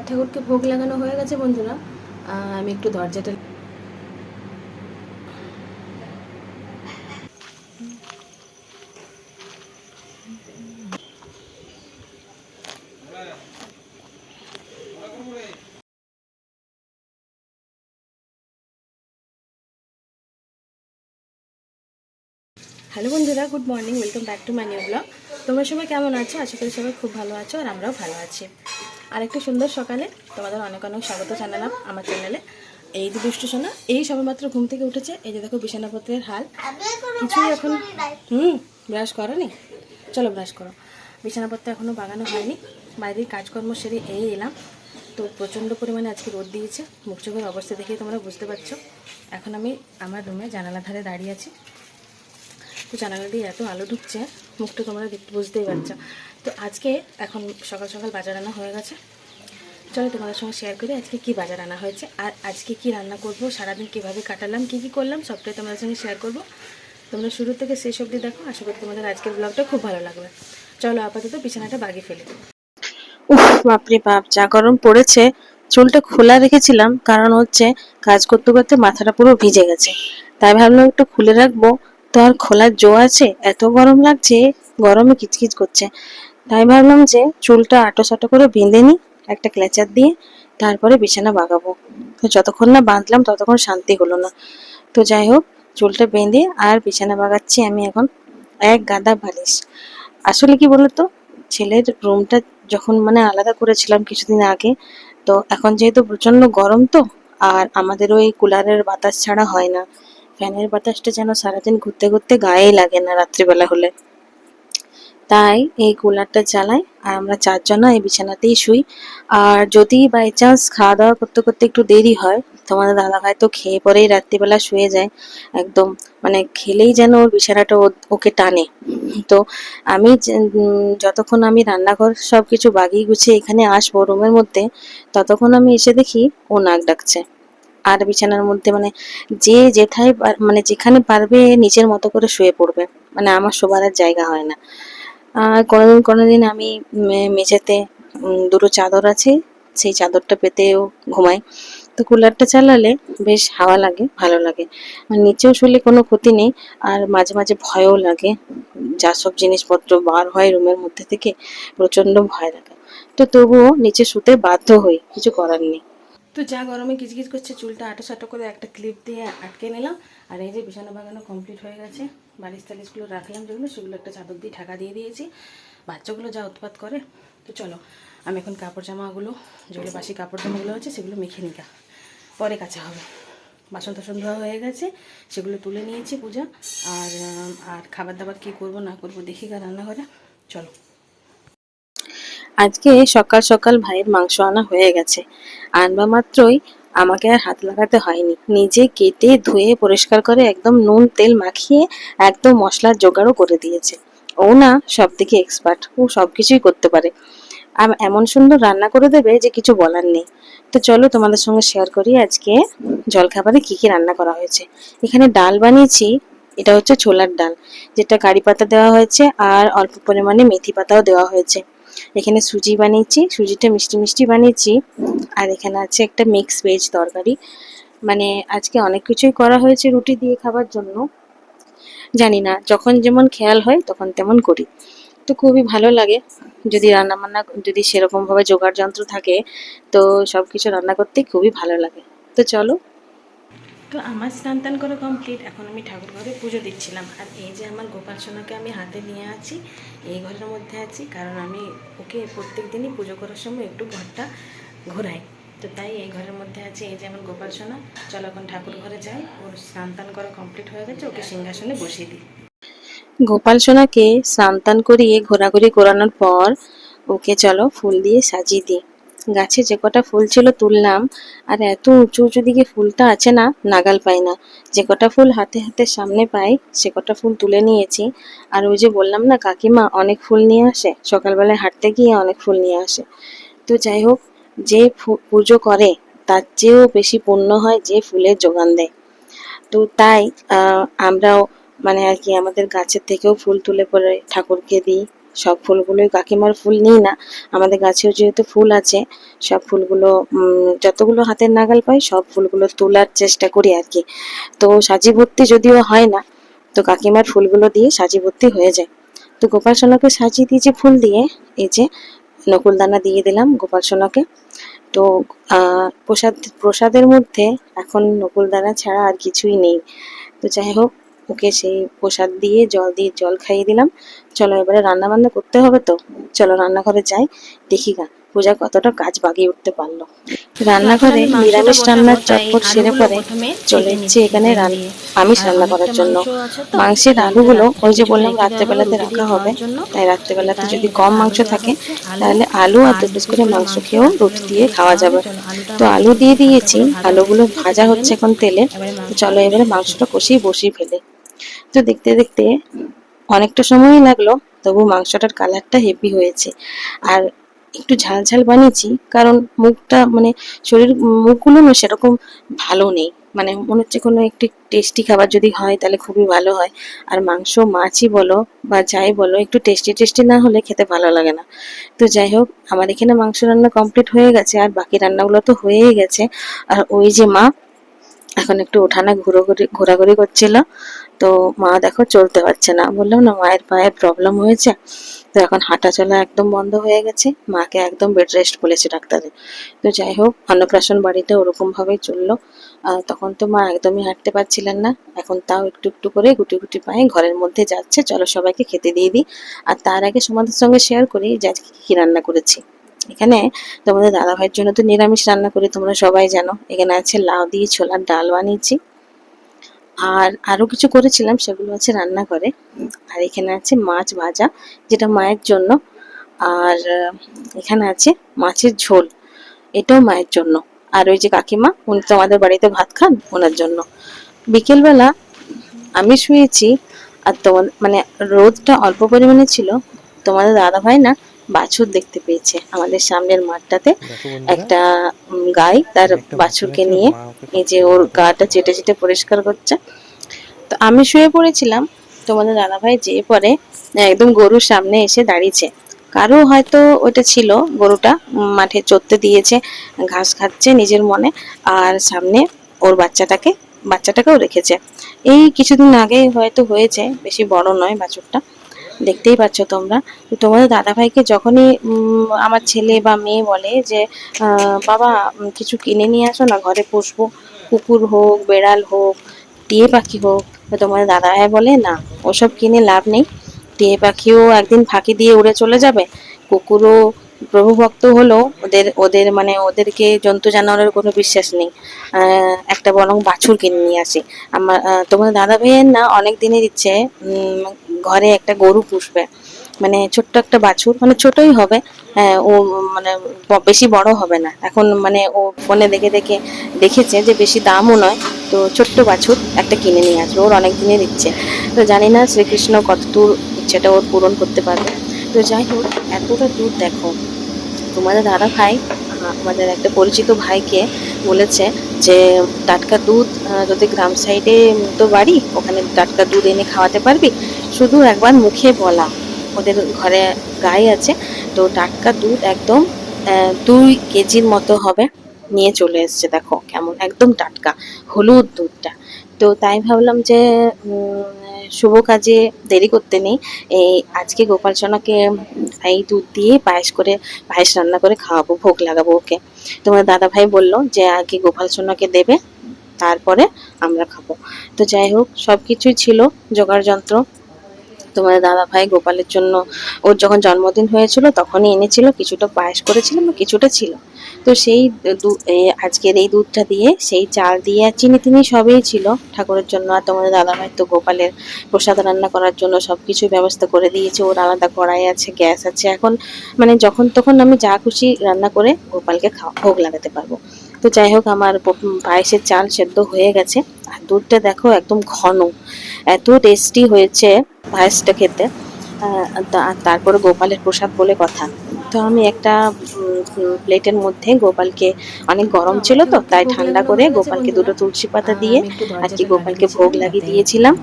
ঠাকুরকে ভোগ লাগানো হয়ে গেছে বন্ধুরা। আমি একটু দরজাটা হ্যালো বন্ধুরা, good morning, welcome back to my new blog. তোমরা সবাই কেমন আছো? আশা করি সবাই খুব ভালো আছো, আর আমরাও ভালো আছি। আর একটা সুন্দর সকালে তোমাদের অনেক অনেক স্বাগত জানালাম আমার চ্যানেলে। এই যে দুষ্টু সোনা এই সবেমাত্র ঘুম থেকে উঠেছে। এই যে দেখো বিছানাপত্রের হাল, কিছুই এখন ব্রাশ করো নি? চলো ব্রাশ করো। বিছানাপত্র এখনও বাগানো হয়নি, বাইরের কাজকর্ম সেরে এলাম। তো প্রচণ্ড পরিমাণে আজকে রোদ দিয়েছে, মুখ চোখের অবস্থা দেখেই তোমরা বুঝতে পারছো। এখন আমি আমার রুমে জানালা ধারে দাঁড়িয়ে আছি। তো জানালা দিয়ে এত আলো ঢুকছে, মুখটা তোমরা দেখতে বুঝতেই পারছো। তো আজকে এখন সকাল সকাল বাজার আনা হয়ে গেছে। চলো তোমাদের সঙ্গে শেয়ার করি আজকে কি বাজার আনা হয়েছে, আর আজকে কি রান্না করব, সারাদিন কীভাবে কাটালাম, কী কী করলাম, সবটাই তোমাদের সঙ্গে শেয়ার করব। তোমরা শুরু থেকে শেষ অবধি দেখো, আশা করি তোমাদের আজকের ব্লগটা খুব ভালো লাগবে। চলো আপাতত বিছানাটা বাগিয়ে ফেলি। উফ, বাপরে বাপ, যা গরম পড়েছে। চুলটা খোলা রেখেছিলাম, কারণ হচ্ছে কাজ করতে করতে মাথাটা পুরো ভিজে গেছে, তাই ভাবলাম একটু খুলে রাখবো। তো আর খোলার জো আছে? এত গরম লাগছে, গরমে কিচকিচ করছে। তাই ভাবলাম যে চুলটা আটো সাটো করে বেঁধে নিই একটা ক্লেচার দিয়ে, তারপরে বিছানা বাগাবো। তো যতক্ষণ না বাঁধলাম ততক্ষণ শান্তি হলো না। তো যাই হোক, চুলটা বেঁধে আর বিছানা বাগাচ্ছি আমি এখন। এক গাদা বালিশ। আসলে কি বলতো, ছেলের রুমটা যখন আলাদা করেছিলাম কিছুদিন আগে, তো এখন যেহেতু প্রচন্ড গরম, তো আর আমাদের ওই কুলারের বাতাস ছাড়া হয় না। ফ্যানের বাতাসটা যেন সারাদিন ঘুরতে ঘুরতে গায়েই লাগে না রাত্রিবেলা হলে। তাই এই কুলারটা চালাই, আর আমরা চারজনা এই বিছানাতেই শুই। আর যদি বাই চান্স খাওয়া দাওয়া করতে করতে একটু দেরি হয়, তোমাদের দাদাভাই তো খেয়ে পরেই রাত্রিবেলা শুয়ে যায় একদম। খেলেই যেন ওর বিছানাটা ওকে টানে। তো আমি যতক্ষণ আমি রান্নাঘর সবকিছু বাগিয়ে গুছিয়ে এখানে আসবো রুমের মধ্যে, ততক্ষণ আমি এসে দেখি ও নাক ডাকছে। আর বিছানার মধ্যে যে যেথায় যেখানে পারবে নিজের মতো করে শুয়ে পড়বে। আমার শোবার আর জায়গা হয় না। আর কোনোদিন কোনোদিন আমি মেঝেতে দুটো চাদর আছে, সেই চাদরটা পেতেও ঘুমাই। তো কুলারটা চালালে বেশ হাওয়া লাগে, ভালো লাগে। নিচেও শুলে কোনো ক্ষতি নেই। আর মাঝে মাঝে ভয়ও লাগে, যা সব জিনিসপত্র বার হয় রুমের মধ্যে থেকে, প্রচন্ড ভয় লাগে। তো তবুও নিচে শুতে বাধ্য হই, কিছু করার নেই। তো যা গরমে কিচকিচ করছে, চুলটা আটো সাটো করে একটা ক্লিপ দিয়ে আটকে নিলাম। আর এই যে বিছানা বাগানো কমপ্লিট হয়ে গেছে। বালিশ টালিশগুলো রাখলাম যেগুলো, সেগুলো একটা চাদর দিয়ে ঢাকা দিয়ে দিয়েছি। বাচ্চাগুলো যা উৎপাত করে। তো চলো আমি এখন কাপড় জামাগুলো, যেগুলো বাসি কাপড় জামাগুলো আছে সেগুলো মেখে নিকা, পরে কাচা হবে। বাসন টাসন ধোয়া হয়ে গেছে, সেগুলো তুলে নিয়েছি পূজা। আর আর খাবার দাবার কী করবো না করবো দেখি গা রান্নাঘরে। চলো। আজকে সকাল সকাল ভাইয়ের মাংস আনা হয়ে গেছে। আনবা মাত্রই আমাকে আর হাত লাগাতে হয়নি, নিজে কেটে ধুয়ে পরিষ্কার করে একদম নুন তেল মাখিয়ে একদম মশলার জোগাড়ও করে দিয়েছে। ও না সব দিকে এক্সপার্ট, ও সবকিছুই করতে পারে। আর এমন সুন্দর রান্না করে দেবে যে কিছু বলার নেই। তো চলো তোমাদের সঙ্গে শেয়ার করি আজকে জলখাবারে কি কি রান্না করা হয়েছে। এখানে ডাল বানিয়েছি, এটা হচ্ছে ছোলার ডাল, যেটা কারি পাতা দেওয়া হয়েছে আর অল্প পরিমাণে মেথি পাতাও দেওয়া হয়েছে। এখানে সুজি বানিয়েছি, সুজিটা মিষ্টি মিষ্টি বানিয়েছি। আর এখানে আছে একটা মিক্স ভেজ তরকারি। আজকে অনেক কিছুই করা হয়েছে রুটি দিয়ে খাবার জন্য। জানি না, যখন যেমন খেয়াল হয় তখন তেমন করি। তো খুবই ভালো লাগে যদি রান্না বান্না, যদি সেরকম ভাবে জোগাড় যন্ত্র থাকে, তো সবকিছু রান্না করতে খুবই ভালো লাগে। তো চলো। তো আমার স্নান টান করে কমপ্লিট, এখন আমি ঠাকুর ঘরে পুজো দিচ্ছিলাম। আর এই যে আমার গোপাল সোনাকে আমি হাতে নিয়ে আছি, এই ঘরের মধ্যে আছি, কারণ আমি ওকে প্রত্যেক দিনই পুজো করার সময় একটু ঘরটা ঘোরাই। তো তাই এই ঘরের মধ্যে আছে। এই যে আমার গোপাল সোনা। চলো এখন ঠাকুর ঘরে যাই, ওর স্নান টান করা কমপ্লিট হয়ে গেছে, ওকে সিংহাসনে বসিয়ে দিই। গোপাল সোনাকে স্নান টান করিয়ে ঘোরাঘুরি করানোর পর ওকে চলো ফুল দিয়ে সাজিয়ে দিই। গাছে যে কটা ফুল ছিল তুললাম, আর এত উঁচু উঁচু দিকে ফুলটা আছে না, নাগাল পাই না। যে কটা ফুল হাতে হাতে সামনে পাই সে কটা ফুল তুলে নিয়েছি। আর ওই যে বললাম না, কাকিমা অনেক ফুল নিয়ে আসে, সকালবেলায় হাঁটতে গিয়ে অনেক ফুল নিয়ে আসে। তো যাই হোক, যে পুজো করে তার চেয়েও বেশি পুণ্য হয় যে ফুলের যোগান দেয়। তো তাই আমরাও আর কি আমাদের গাছের থেকেও ফুল তুলে পরে ঠাকুরকে দিই, সব ফুলগুলোই কাকিমার ফুল নিই না, আমাদের গাছেও যেহেতু ফুল আছে সব ফুলগুলো যতগুলো হাতের নাগাল পাই সব ফুলগুলো তোলার চেষ্টা করি আর কি। তো সাজি ভর্তি যদিও হয় না, তো কাকিমার ফুলগুলো দিয়ে সাজি ভর্তি হয়ে যায়। তো গোপাল সোনাকে সাজিয়ে দিয়েছি ফুল দিয়ে। এই যে নকুলদানা দিয়ে দিলাম গোপাল সোনাকে। তো প্রসাদের মধ্যে এখন নকুলদানা ছাড়া আর কিছুই নেই। তো যাই হোক, ওকে সেই প্রসাদ দিয়ে জল খাইয়ে দিলাম। চলো এবারে রান্না বান্না করতে হবে, তো চলো রান্নাঘরে যাই, দেখি গা পূজা কতটা কাজ বাগিয়ে উঠতে পারলো। তো এখন রান্নাঘরে আমি মাংসটা নিরামিষ বসাবো, রান্নার তাই চটপট সেরে আলুগুলো পরে প্রথমে চলে ছেঁকে এসেছি নিচ্ছি এখানে প্যান দিয়ে। আমিষ আর রান্না অনেকটা করার জন্য। মাংস আছে তো, মাংসের তাই এটা আলুগুলো রাত্রে ওই যে কিছুটা বললাম রেখে দেওয়া হলো রাত্রেবেলাতে রুটি রাখা দিয়ে হবে, খাওয়ার জন্য। তাই রাত্রেবেলাতে তাই যদি কম দেখো মাংস আলু দেওয়া থাকে হচ্ছে, আলু তাহলে আলু আর আর দু দু পিস পিস করে করে মাংস মাংস খেয়েও রাত্রে রুটি রুটি দিয়ে দিয়ে খাওয়া খাওয়া হবে। যাবে। চলো আলুটা তো আমার আলু একটু দিয়ে হালকা দিয়েছি, করে ভাজা হয়ে আলুগুলো এসেছে, একটু ভাজা তুলে হচ্ছে নিই। এখন তেলে। এবারে তো মাংসটা চলো এবারে বসিয়ে মাংসটা দিই। বসিয়ে ফেলে। তো দেখতে দেখতে অনেকটা সময়ই লাগলো, তবু মাংসটার কালারটা হেভি হয়েছে। আর একটু ঝাল ঝাল বানিয়েছি, কারণ মুখটা মানে শরীর মুখগুলো না সেরকম ভালো নেই, মানে মনে হচ্ছে কোনো একটু টেস্টি খাবার যদি হয় তাহলে খুবই ভালো হয়। আর মাংস মাছই বলো বা যাই বলো, একটু টেস্টি টেস্টি না হলে খেতে ভালো লাগে না। তো যাই হোক, আমার এখানে মাংস রান্না কমপ্লিট হয়ে গেছে, আর বাকি রান্নাগুলো তো হয়েই গেছে। আর ওই যে মা এখন একটু উঠানে ঘোরাঘুরি করছিল। তো মা দেখো চলতে পারছে না, বললাম না মায়ের পায়ে প্রবলেম হয়েছে, তো এখন হাঁটা চলা একদম বন্ধ হয়ে গেছে, মাকে একদম বেড রেস্ট বলেছে ডাক্তারে। তো যাই হোক, অন্নপ্রাশন বাড়িতে ওরকম ভাবেই চললো। তখন তো মা একদমই হাঁটতে পারছিলেন না, এখন তাও একটু একটু করে গুটি গুটি পায়ে ঘরের মধ্যে যাচ্ছে। চলো সবাইকে খেতে দিয়ে দিই। আর তার আগে তোমাদের সঙ্গে শেয়ার করি যে আজকে কি রান্না করেছি। এখানে তোমাদের দাদা ভাইয়ের জন্য তো নিরামিষ রান্না করি, তোমরা সবাই জানো। এখানে আছে লাউ দিয়ে ছোলার ডাল বানিয়েছি, আর আরো কিছু করেছিলাম সেগুলো আছে রান্নাঘরে। আর এখানে আছে মাছ ভাজা, যেটা মায়ের জন্য। আর এখানে আছে মাছের ঝোল, এটাও মায়ের জন্য। আর ওই যে কাকিমা, উনি তো আমাদের বাড়িতে ভাত খান, ওনার জন্য। বিকেলবেলা আমি শুয়েছি, আর তোমার মানে রোদটা অল্প পরিমাণে ছিল। তোমাদের দাদা ভাই না বাছুর দেখতে পেয়েছে আমাদের সামনের মাঠটাতে, দেখো বন্ধুরা, একটা গাই তার এখানে একটা বাছুর বাছুরকে আছে, ওর নিয়ে মা ওকে এই সব যে থেকে ওর আদর গাটা করে। চেটে চেটে পরিষ্কার করছে। তো আমি শুয়ে পড়েছিলাম, তোমাদের দাদাভাই যেয়ে পরে একদম গরুর সামনে এসে দাঁড়িয়েছে। কারো হয়তো ওটা ছিল, গরুটা মাঠে চড়তে দিয়েছে, ঘাস খাচ্ছে নিজের মনে। আর সামনে ওর বাচ্চাটাকেও রেখেছে। এই কিছুদিন আগেই হয়তো হয়েছে, বেশি বড় নয় বাছুরটা, দেখতেই পাচ্ছ তোমরা। তো তোমাদের দাদাভাইকে যখনই আমার ছেলে বা মেয়ে বলে যে বাবা কিছু কিনে নিয়ে আসো না, ঘরে পুষবো, কুকুর হোক, বেড়াল হোক, টিয়ে পাখি হোক, তো তোমাদের দাদাভাই বলে না, ওসব কিনে লাভ নেই। টিয়ে পাখিও একদিন ফাঁকি দিয়ে উড়ে চলে যাবে, কুকুরও প্রভুভক্ত হলো, ওদের ওদের মানে ওদেরকে জন্তু জানোয়ারের কোনো বিশ্বাস নেই। একটা বরং বাছুর কিনে নিয়ে আসে। আমার তোমাদের দাদা ভাইয়ের না অনেক দিনের ইচ্ছে, ঘরে একটা গরু পুষবে, মানে ছোট্ট একটা বাছুর, মানে ছোটই হবে। হ্যাঁ, ও মানে বেশি বড় হবে না এখন, মানে ও ফোনে দেখে দেখে দেখেছে যে বেশি দামও নয়। তো ছোট্ট বাছুর একটা কিনে নিয়ে আসবে, ওর অনেক দিনের ইচ্ছে। তো জানি না শ্রীকৃষ্ণ কতদূর ইচ্ছেটা ওর পূরণ করতে পারবে। তো যাই হোক, এতটা দূর দেখো, তোমাদের দাদা ভাই আমাদের একটা পরিচিত ভাইকে বলেছে যে টাটকা দুধ, যদি গ্রাম সাইডে তো বাড়ি, ওখানে টাটকা দুধ এনে খাওয়াতে পারবি, শুধু একবার মুখে বলা। ওদের ঘরে গাই আছে, তো টাটকা দুধ একদম 2 কেজির মতো হবে, নিয়ে চলে এসছে। দেখো কেমন একদম টাটকা হলুদ দুধটা। তো তাই ভাবলাম যে শুভ কাজে দেরি করতে নেই, এই আজকে গোপাল সোনাকে এই দুধ দিয়ে পায়েস রান্না করে খাওয়াবো, ভোগ লাগাবো ওকে। তোমার দাদা ভাই বললো যে আগে গোপাল সোনাকে দেবে, তারপরে আমরা খাবো। তো যাই হোক, সবকিছুই ছিল জোগাড় যন্ত্র। তোমার দাদা ভাই গোপালের জন্য, ওর যখন জন্মদিন হয়েছিল তখনই এনেছিল, কিছুটা পায়েস করেছিলাম, কিছুটা ছিল। তো সেই আজকের এই দুধটা দিয়ে, সেই চাল দিয়ে আর চিনি টিনি সবই ছিল ঠাকুরের জন্য। আর তোমাদের দাদা ভাই তো গোপালের প্রসাদ রান্না করার জন্য সবকিছু ব্যবস্থা করে দিয়েছে, ওর আলাদা কড়াই আছে, গ্যাস আছে, এখন মানে যখন তখন আমি যা খুশি রান্না করে গোপালকে ভোগ লাগাতে পারবো। তো যাই হোক, আমার পায়েসের চাল সেদ্ধ হয়ে গেছে, আর দুধটা দেখো একদম ঘন, এত টেস্টি হয়েছে পায়েসটা খেতে। আর তারপরে গোপালের প্রসাদ বলে কথা। তো আমি একটা প্লেটের মধ্যে গোপালকে, অনেক তো গরম আমার ছিল তো তো মাত্র তাই ভোগ ঠান্ডা লাগানো করে হয়ে গেছে গোপালকে বন্ধুরা। 2টো তুলসী পাতা আর দিয়ে আমি একটু আর কি দরজাটা লাগিয়ে গোপালকে ভোগ দিয়েছিলাম, লাগিয়ে যাতে দিয়েছিলাম।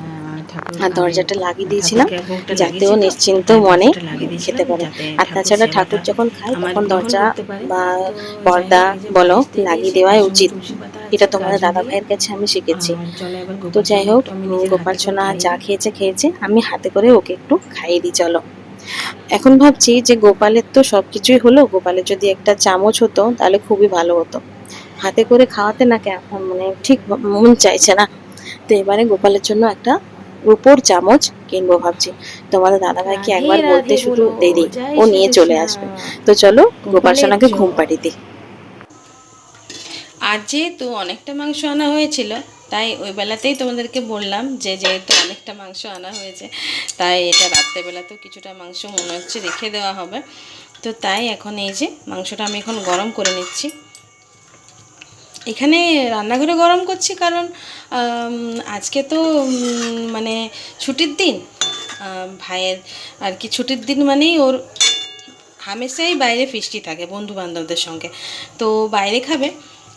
আর দরজাটা লাগিয়ে দিয়েছিলাম যাতে ও নিশ্চিন্ত মনে খেতে পারে। আর তাছাড়া ঠাকুর যখন খায় তখন দরজা বা পর্দা বলো লাগিয়ে দেওয়াই উচিত। এটা তোমাদের দাদা ভাইয়ের কাছে আমি শিখেছি। তো যাই হোক, গোপাল সোনা যা খেয়েছে, আমি হাতে করে ওকে একটু খাইয়ে দিই। চলো, এখন ভাবছি যে গোপালের তো সবকিছুই হলো, গোপালের যদি একটা চামচ হতো তাহলে খুবই ভালো হতো। হাতে করে খাওয়াতে না মানে ঠিক মন চাইছে না। তো এবারে গোপালের জন্য একটা রূপোর চামচ কিনবো ভাবছি। তোমাদের দাদাভাইকে রাধে একবার বলতে রাধে শুধু বলো, দেরি, জয় ও নিয়ে চলে শ্রীকৃষ্ণ। আসবে। তো চলো গোপাল গোপালের সোনাকে ঘুম জয়। পাড়িয়ে দিই। আর যেহেতু অনেকটা মাংস আনা হয়েছিল, তাই ওই বেলাতেই তোমাদেরকে বললাম যে যেহেতু অনেকটা মাংস আনা হয়েছে, তাই এটা রাত্রেবেলাতেও কিছুটা মাংস মনে হচ্ছে রেখে দেওয়া হবে। তো তাই এখন এই যে মাংসটা আমি এখন গরম করে নিচ্ছি। এখানে রান্নাঘরে গরম করছি কারণ আজকে তো মানে ছুটির দিন, ভাইয়ের আর কি ছুটির দিন মানেই ওর হামেশাই বাইরে ফিস্টি থাকে বন্ধু বান্ধবদের সঙ্গে, তো বাইরে খাবে।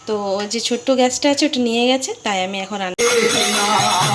তো ওই যে ছোট্ট গ্যাসটা আছে ওটা নিয়ে গেছে, তাই আমি এখন রান্না